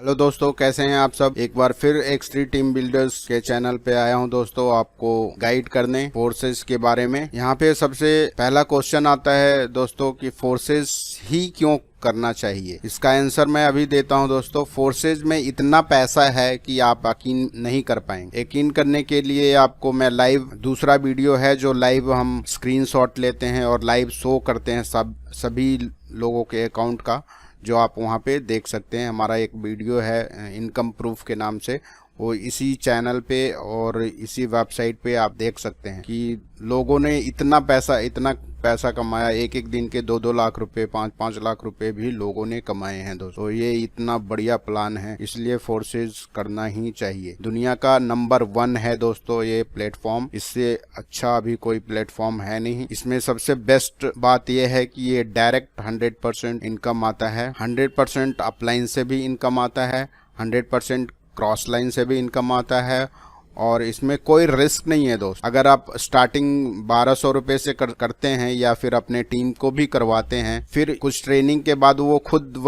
Hello दोस्तों, कैसे हैं आप सब। एक बार फिर X3 टीम बिल्डर्स के चैनल पे आया हूं दोस्तों, आपको गाइड करने फोर्सेस के बारे में। यहाँ पे सबसे पहला क्वेश्चन आता है दोस्तों कि फोर्सेस ही क्यों करना चाहिए। इसका आंसर मैं अभी देता हूं दोस्तों। फोर्सेज में इतना पैसा है कि आप यकीन नहीं कर पाएंगे। यकीन करने के लिए आपको मैं लाइव दूसरा वीडियो है जो लाइव हम स्क्रीनशॉट लेते हैं और लाइव शो करते हैं सभी लोगों के अकाउंट का, जो आप वहाँ पे देख सकते हैं। हमारा एक वीडियो है इनकम प्रूफ के नाम से, वो इसी चैनल पे और इसी वेबसाइट पे आप देख सकते हैं कि लोगों ने इतना पैसा कमाया। एक एक दिन के 2-2 लाख रुपए, 5-5 लाख रुपए भी लोगों ने कमाए हैं दोस्तों। तो ये इतना बढ़िया प्लान है, इसलिए फोर्सेज करना ही चाहिए। दुनिया का नंबर 1 है दोस्तों ये प्लेटफॉर्म, इससे अच्छा अभी कोई प्लेटफॉर्म है नहीं। इसमें सबसे बेस्ट बात यह है कि ये डायरेक्ट 100% इनकम आता है, 100% अपलाइन से भी इनकम आता है, 100% क्रॉस लाइन से भी इनकम आता है, और इसमें कोई रिस्क नहीं है दोस्त। अगर आप स्टार्टिंग 1200 रुपए से करते हैं या फिर अपने टीम को भी करवाते हैं, फिर कुछ ट्रेनिंग के बाद वो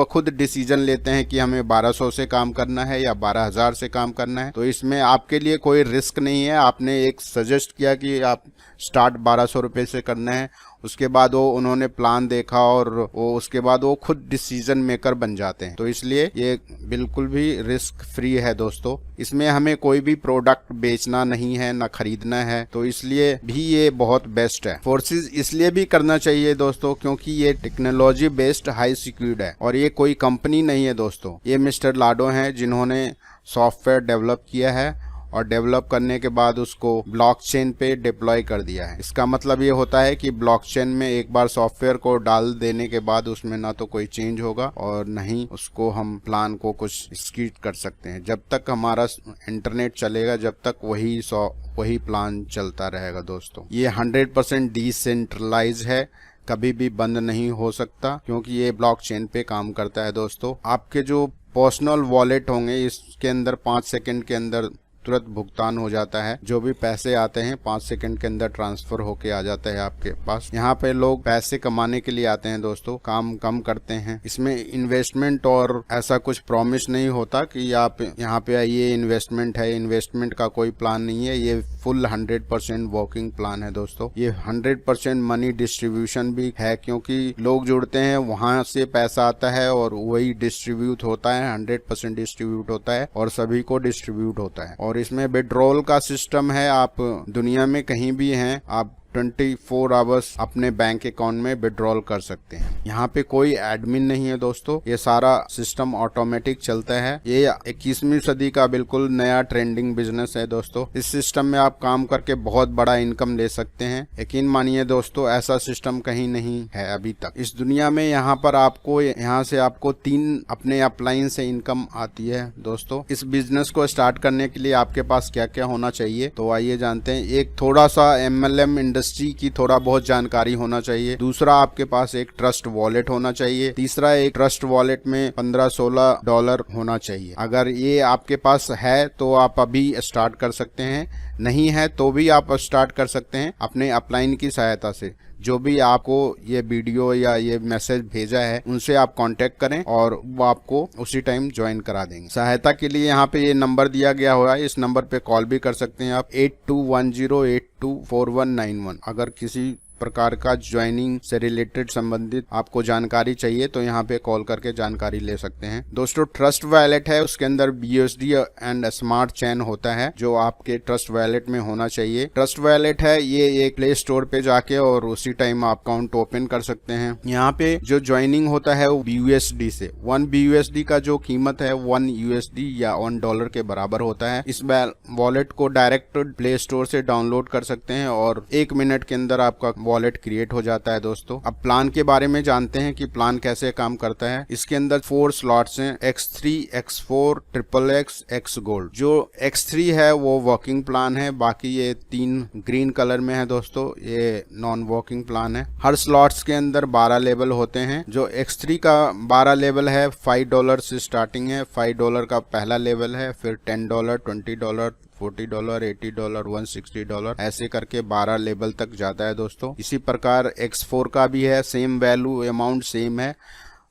खुद डिसीजन लेते हैं कि हमें 1200 से काम करना है या 12,000 से काम करना है। तो इसमें आपके लिए कोई रिस्क नहीं है। आपने एक सजेस्ट किया कि आप स्टार्ट 1200 रुपए से करना है, उसके बाद वो उन्होंने प्लान देखा और उसके बाद वो खुद डिसीजन मेकर बन जाते हैं। तो इसलिए ये बिल्कुल भी रिस्क फ्री है दोस्तों। इसमें हमें कोई भी प्रोडक्ट बेचना नहीं है, ना खरीदना है, तो इसलिए भी ये बहुत बेस्ट है। फोर्सेस इसलिए भी करना चाहिए दोस्तों क्योंकि ये टेक्नोलॉजी बेस्ड हाई सिक्योर्ड है, और ये कोई कंपनी नहीं है दोस्तों। ये मिस्टर लाडो हैं जिन्होंने सॉफ्टवेयर डेवलप किया है और डेवलप करने के बाद उसको ब्लॉकचेन पे डिप्लॉय कर दिया है। इसका मतलब ये होता है कि ब्लॉकचेन में एक बार सॉफ्टवेयर को डाल देने के बाद उसमें ना तो कोई चेंज होगा और ना ही उसको हम प्लान को कुछ स्किप कर सकते हैं। जब तक हमारा इंटरनेट चलेगा, जब तक वही प्लान चलता रहेगा दोस्तों। ये 100% डिसेंट्रलाइज है, कभी भी बंद नहीं हो सकता क्योंकि ये ब्लॉकचेन पे काम करता है दोस्तों। आपके जो पर्सनल वॉलेट होंगे, इसके अंदर 5 सेकंड के अंदर तुरंत भुगतान हो जाता है। जो भी पैसे आते हैं 5 सेकंड के अंदर ट्रांसफर होके आ जाता है आपके पास। यहाँ पे लोग पैसे कमाने के लिए आते हैं दोस्तों, काम कम करते हैं। इसमें इन्वेस्टमेंट और ऐसा कुछ प्रॉमिस नहीं होता कि आप यहाँ पे आइए इन्वेस्टमेंट है। इन्वेस्टमेंट का कोई प्लान नहीं है, ये फुल 100% वर्किंग प्लान है दोस्तों। ये 100% मनी डिस्ट्रीब्यूशन भी है क्योंकि लोग जुड़ते हैं, वहां से पैसा आता है और वही डिस्ट्रीब्यूट होता है, 100% डिस्ट्रीब्यूट होता है और सभी को डिस्ट्रीब्यूट होता है। और इसमें विड्रॉल का सिस्टम है। आप दुनिया में कहीं भी हैं, आप 24 आवर्स अपने बैंक अकाउंट में विड्रॉल कर सकते हैं। यहाँ पे कोई एडमिन नहीं है दोस्तों, ये सारा सिस्टम ऑटोमेटिक चलता है। ये 21वीं सदी का बिल्कुल नया ट्रेंडिंग बिजनेस है दोस्तों। इस सिस्टम में आप काम करके बहुत बड़ा इनकम ले सकते हैं। यकीन मानिए दोस्तों, ऐसा सिस्टम कहीं नहीं है अभी तक इस दुनिया में। यहाँ से आपको 3 अपने अपलाइन से इनकम आती है दोस्तों। इस बिजनेस को स्टार्ट करने के लिए आपके पास क्या क्या होना चाहिए, तो आइए जानते हैं। एक थोड़ा सा MLM इंडस्ट्री की थोड़ा बहुत जानकारी होना चाहिए। दूसरा, आपके पास एक ट्रस्ट वॉलेट होना चाहिए। तीसरा, एक ट्रस्ट वॉलेट में $15-16 होना चाहिए। अगर ये आपके पास है तो आप अभी स्टार्ट कर सकते हैं, नहीं है तो भी आप स्टार्ट कर सकते हैं अपने अपलाइन की सहायता से। जो भी आपको ये वीडियो या ये मैसेज भेजा है उनसे आप कांटेक्ट करें और वो आपको उसी टाइम ज्वाइन करा देंगे। सहायता के लिए यहाँ पे ये नंबर दिया गया हुआ है, इस नंबर पे कॉल भी कर सकते हैं आप, 8210824191। अगर किसी प्रकार का ज्वाइनिंग से रिलेटेड संबंधित आपको जानकारी चाहिए तो यहाँ पे कॉल करके जानकारी ले सकते हैं दोस्तों। ट्रस्ट वॉलेट है, उसके अंदर BUSD एंड स्मार्ट चेन होता है जो आपके ट्रस्ट वॉलेट में होना चाहिए। ट्रस्ट वॉलेट है, ये एक प्ले स्टोर पे जाके और उसी टाइम आप अकाउंट ओपन कर सकते हैं। यहाँ पे जो ज्वाइनिंग होता है वो BUSD से, 1 BUSD का जो कीमत है 1 USD या $1 के बराबर होता है। इस वॉलेट को डायरेक्ट प्ले स्टोर से डाउनलोड कर सकते हैं और 1 मिनट के अंदर आपका वॉलेट क्रिएट हो जाता है दोस्तों। अब प्लान के बारे में जानते हैं कि प्लान कैसे काम करता है। इसके अंदर 4 स्लॉट्स हैं, X3, X4, XXX, X gold. जो X3 है वो वर्किंग प्लान है, बाकी ये 3 ग्रीन कलर में है दोस्तों, ये नॉन वर्किंग प्लान है। हर स्लॉट्स के अंदर 12 लेवल होते हैं। जो X3 का 12 लेवल है $5 से स्टार्टिंग है। $5 का पहला लेवल है, फिर $10, $20, $40, $80, $160, ऐसे करके 12 लेवल तक जाता है दोस्तों। इसी प्रकार X4 का भी है, सेम वैल्यू अमाउंट सेम है।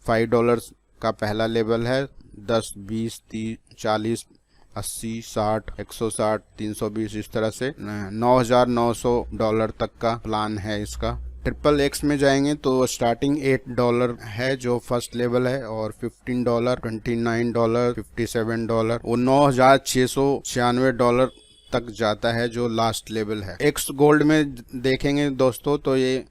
$5 का पहला लेवल है, 10, 20, 30, 40, 80, 60, 160, 320, इस तरह से $9,900 तक का प्लान है इसका। XXX में जाएंगे तो स्टार्टिंग $8 है जो फर्स्ट लेवल है, और $15, $29, $57, वो $9,696 तक जाता है जो लास्ट लेवल है। एक्स गोल्ड में देखेंगे दोस्तों तो ये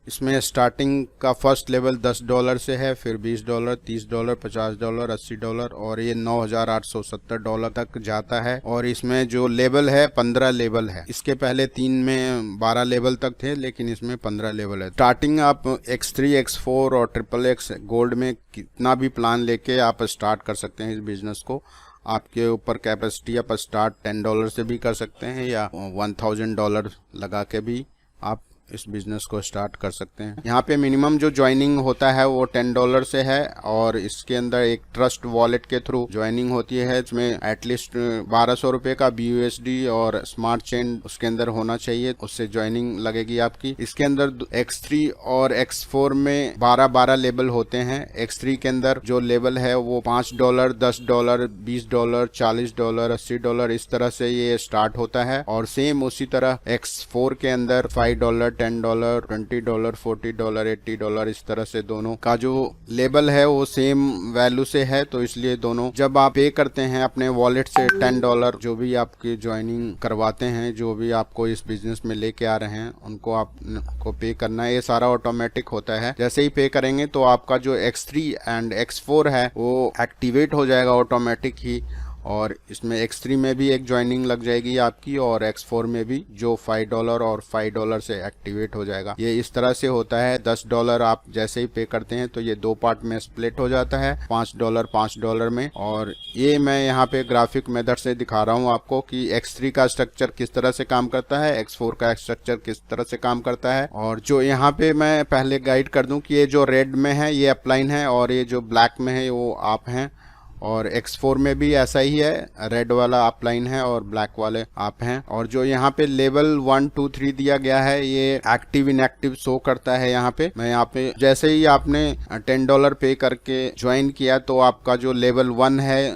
इसमें स्टार्टिंग का फर्स्ट लेवल $10 से है, फिर $20, $30, $50, $80 और ये $9,870 तक जाता है। और इसमें जो लेवल है 15 लेवल है। इसके पहले 3 में 12 लेवल तक थे, लेकिन इसमें 15 लेवल है। स्टार्टिंग आप X3, X4 और XXX गोल्ड में कितना भी प्लान लेके आप स्टार्ट कर सकते हैं इस बिजनेस को। आपके ऊपर कैपेसिटी, आप स्टार्ट $10 से भी कर सकते हैं या $1,000 लगा के भी आप इस बिजनेस को स्टार्ट कर सकते हैं। यहाँ पे मिनिमम जो ज्वाइनिंग होता है वो $10 से है, और इसके अंदर एक ट्रस्ट वॉलेट के थ्रू ज्वाइनिंग होती है। इसमें एटलीस्ट 1200 रुपये का BUSD और स्मार्ट चेन उसके अंदर होना चाहिए, उससे ज्वाइनिंग लगेगी आपकी। इसके अंदर X3 और X4 में 12 लेवल होते हैं। X3 के अंदर जो लेवल है वो $5, $10, $20, $40, $80 इस तरह से ये स्टार्ट होता है। और सेम उसी तरह X4 के अंदर $5, $10, $20, $40, $80 इस तरह से दोनों का जो लेवल है वो सेम वैल्यू से है। तो इसलिए दोनों जब आप पे करते हैं अपने वॉलेट से $10, जो भी आपकी ज्वाइनिंग करवाते हैं, जो भी आपको इस बिजनेस में लेके आ रहे हैं, उनको आपको पे करना है। ये सारा ऑटोमेटिक होता है। जैसे ही पे करेंगे तो आपका जो X3 एंड X4 है वो एक्टिवेट हो जाएगा ऑटोमेटिक ही, और इसमें X3 में भी एक ज्वाइनिंग लग जाएगी आपकी, और X4 में भी जो $5 और $5 से एक्टिवेट हो जाएगा। ये इस तरह से होता है। $10 आप जैसे ही पे करते हैं तो ये 2 पार्ट में स्प्लिट हो जाता है, $5 $5 में। और ये मैं यहाँ पे ग्राफिक मेथड से दिखा रहा हूँ आपको कि X3 का स्ट्रक्चर किस तरह से काम करता है, X4 का स्ट्रक्चर किस तरह से काम करता है। और जो यहाँ पे मैं पहले गाइड कर दूं कि ये जो रेड में है ये अपलाइन है, और ये जो ब्लैक में है वो आप हैं। और X4 में भी ऐसा ही है, रेड वाला अपलाइन है और ब्लैक वाले आप हैं। और जो यहाँ पे लेवल 1, 2, 3 दिया गया है ये एक्टिव इनएक्टिव शो करता है। यहाँ पे मैं यहाँ पे जैसे ही आपने $10 पे करके ज्वाइन किया तो आपका जो लेवल 1 है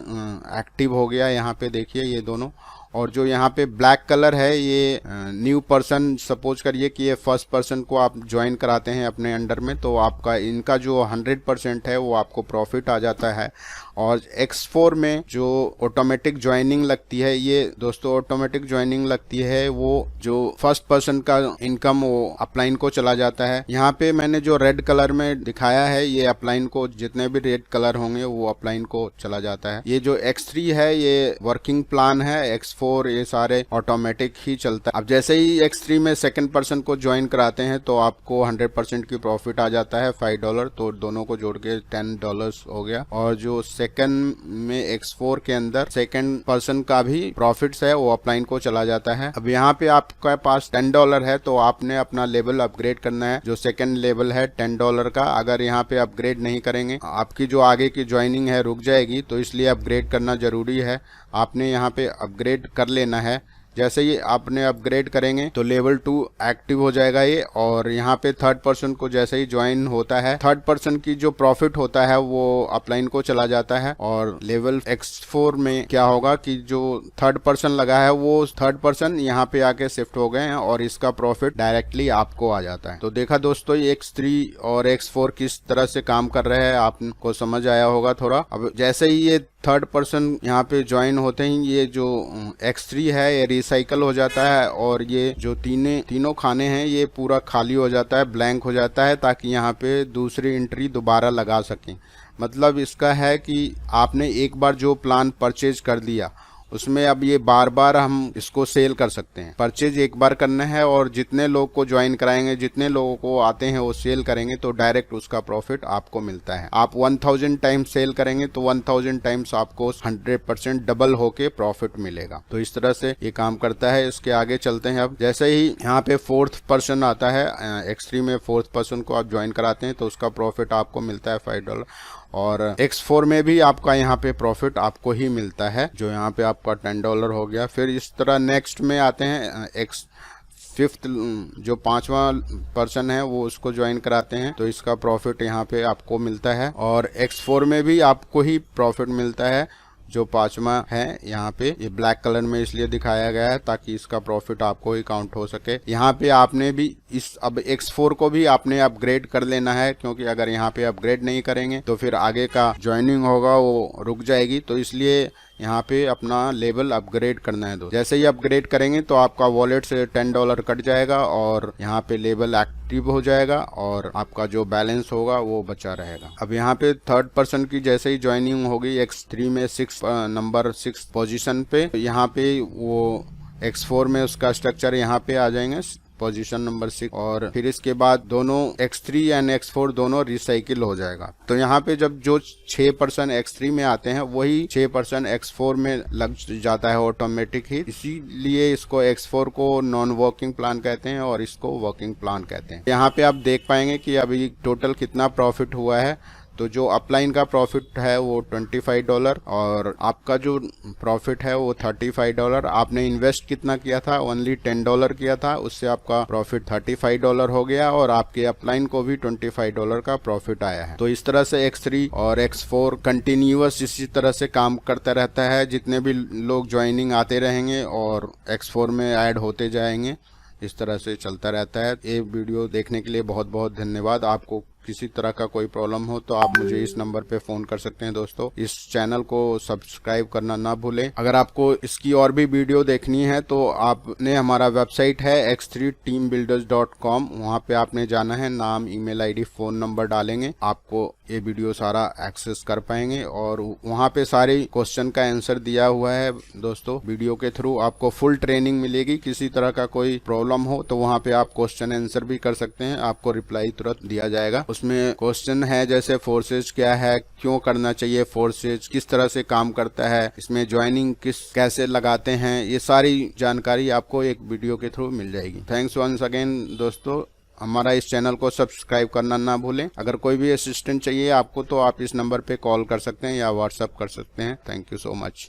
एक्टिव हो गया। यहाँ पे देखिए ये दोनों। और जो यहाँ पे ब्लैक कलर है ये न्यू पर्सन, सपोज करिए कि ये फर्स्ट पर्सन को आप ज्वाइन कराते हैं अपने अंडर में, तो आपका इनका जो 100% है वो आपको प्रॉफिट आ जाता है। और X4 में जो ऑटोमेटिक ज्वाइनिंग लगती है, ये दोस्तों ऑटोमेटिक ज्वाइनिंग लगती है वो जो फर्स्ट पर्सन का इनकम वो अपलाइन को चला जाता है। यहाँ पे मैंने जो रेड कलर में दिखाया है ये अपलाइन को, जितने भी रेड कलर होंगे वो अपलाइन को चला जाता है। ये जो X3 है ये वर्किंग प्लान है, X4 ये सारे ऑटोमेटिक ही चलता है। अब जैसे ही X3 में सेकंड पर्सन को ज्वाइन कराते हैं तो आपको 100% की प्रॉफिट आ जाता है, $5, तो दोनों को जोड़ के $10 हो गया। और जो सेकंड में X4 के अंदर सेकंड पर्सन का भी प्रॉफिट्स है वो अपलाइन को चला जाता है। अब यहाँ पे आपके पास $10 है तो आपने अपना लेवल अपग्रेड करना है। जो सेकंड लेवल है $10 का, अगर यहाँ पे अपग्रेड नहीं करेंगे आपकी जो आगे की ज्वाइनिंग है रुक जाएगी, तो इसलिए अपग्रेड करना जरूरी है। आपने यहाँ पे अपग्रेड कर लेना है। जैसे ही आपने अपग्रेड करेंगे तो लेवल 2 एक्टिव हो जाएगा ये। और यहाँ पे थर्ड पर्सन को जैसे ही ज्वाइन होता है, थर्ड पर्सन की जो प्रॉफिट होता है वो अपलाइन को चला जाता है। और लेवल X4 में क्या होगा कि जो थर्ड पर्सन लगा है वो थर्ड पर्सन यहाँ पे आके शिफ्ट हो गए हैं और इसका प्रॉफिट डायरेक्टली आपको आ जाता है। तो देखा दोस्तों ये X3 और X4 किस तरह से काम कर रहे हैं, आपको समझ आया होगा थोड़ा। अब जैसे ही ये थर्ड पर्सन यहाँ पे ज्वाइन होते ही ये जो X3 है ये रिसाइकल हो जाता है, और ये जो तीनों खाने हैं ये पूरा खाली हो जाता है, ब्लैंक हो जाता है, ताकि यहाँ पे दूसरी एंट्री दोबारा लगा सकें। मतलब इसका है कि आपने एक बार जो प्लान परचेज कर दिया उसमें अब ये बार बार हम इसको सेल कर सकते हैं। परचेज एक बार करना है और जितने लोग को ज्वाइन कराएंगे, जितने लोगों को आते हैं वो सेल करेंगे तो डायरेक्ट उसका प्रॉफिट आपको मिलता है। आप 1000 टाइम्स सेल करेंगे तो 1000 टाइम्स आपको 100% डबल होके प्रॉफिट मिलेगा। तो इस तरह से ये काम करता है। इसके आगे चलते हैं। अब जैसे ही यहाँ पे फोर्थ पर्सन आता है, X3 में फोर्थ पर्सन को आप ज्वाइन कराते हैं तो उसका प्रॉफिट आपको मिलता है $5। और X4 में भी आपका यहाँ पे प्रॉफिट आपको ही मिलता है, जो यहाँ पे आपका $10 हो गया। फिर इस तरह नेक्स्ट में आते हैं फिफ्थ जो 5वां पर्सन है वो उसको ज्वाइन कराते हैं तो इसका प्रॉफिट यहाँ पे आपको मिलता है। और X4 में भी आपको ही प्रॉफिट मिलता है जो 5वां है। यहाँ पे ये ब्लैक कलर में इसलिए दिखाया गया है ताकि इसका प्रॉफिट आपको ही काउंट हो सके। यहाँ पे आपने भी अब X4 को भी आपने अपग्रेड कर लेना है, क्योंकि अगर यहाँ पे अपग्रेड नहीं करेंगे तो फिर आगे का ज्वाइनिंग होगा वो रुक जाएगी। तो इसलिए यहाँ पे अपना लेवल अपग्रेड करना है दोस्तों। जैसे ही अपग्रेड करेंगे तो आपका वॉलेट से $10 कट जाएगा और यहाँ पे लेवल एक्टिव हो जाएगा और आपका जो बैलेंस होगा वो बचा रहेगा। अब यहाँ पे थर्ड पर्सन की जैसे ही ज्वाइनिंग होगी X3 में नंबर 6 पोजीशन पे, यहाँ पे वो X4 में उसका स्ट्रक्चर यहाँ पे आ जाएंगे पोजीशन नंबर 6 और फिर इसके बाद दोनों X3 एंड X4 दोनों रिसाइकिल हो जाएगा। तो यहाँ पे जब जो 6 पर्सन X3 में आते हैं वही 6 पर्सन X4 में लग जाता है ऑटोमेटिक ही। इसीलिए इसको X4 को नॉन वर्किंग प्लान कहते हैं और इसको वर्किंग प्लान कहते हैं। यहाँ पे आप देख पाएंगे कि अभी टोटल कितना प्रॉफिट हुआ है। तो जो अपलाइन का प्रॉफिट है वो $25 और आपका जो प्रॉफिट है वो $35। आपने इन्वेस्ट कितना किया था, ओनली $10 किया था, उससे आपका प्रॉफिट $35 हो गया और आपके अपलाइन को भी $25 का प्रॉफिट आया है। तो इस तरह से X3 और X4 कंटिन्यूअस इसी तरह से काम करता रहता है। जितने भी लोग ज्वाइनिंग आते रहेंगे और X4 में ऐड होते जाएंगे, इस तरह से चलता रहता है। ये वीडियो देखने के लिए बहुत बहुत धन्यवाद। आपको किसी तरह का कोई प्रॉब्लम हो तो आप मुझे इस नंबर पे फोन कर सकते हैं दोस्तों। इस चैनल को सब्सक्राइब करना ना भूलें। अगर आपको इसकी और भी वीडियो देखनी है तो आपने हमारा वेबसाइट है x3teambuilders.com, वहां पे आपने जाना है, नाम, ईमेल आईडी, फोन नंबर डालेंगे, आपको ये वीडियो सारा एक्सेस कर पाएंगे और वहां पे सारे क्वेश्चन का आंसर दिया हुआ है दोस्तों। वीडियो के थ्रू आपको फुल ट्रेनिंग मिलेगी। किसी तरह का कोई प्रॉब्लम हो तो वहां पे आप क्वेश्चन आंसर भी कर सकते हैं, आपको रिप्लाई तुरंत दिया जाएगा। उसमें क्वेश्चन है जैसे फोर्सेज क्या है, क्यों करना चाहिए फोर्सेज, किस तरह से काम करता है, इसमें ज्वाइनिंग कैसे लगाते हैं, ये सारी जानकारी आपको एक वीडियो के थ्रू मिल जाएगी। थैंक्स वंस अगेन दोस्तों। हमारा इस चैनल को सब्सक्राइब करना ना भूलें। अगर कोई भी असिस्टेंट चाहिए आपको तो आप इस नंबर पे कॉल कर सकते हैं या व्हाट्सएप कर सकते हैं। Thank you so much.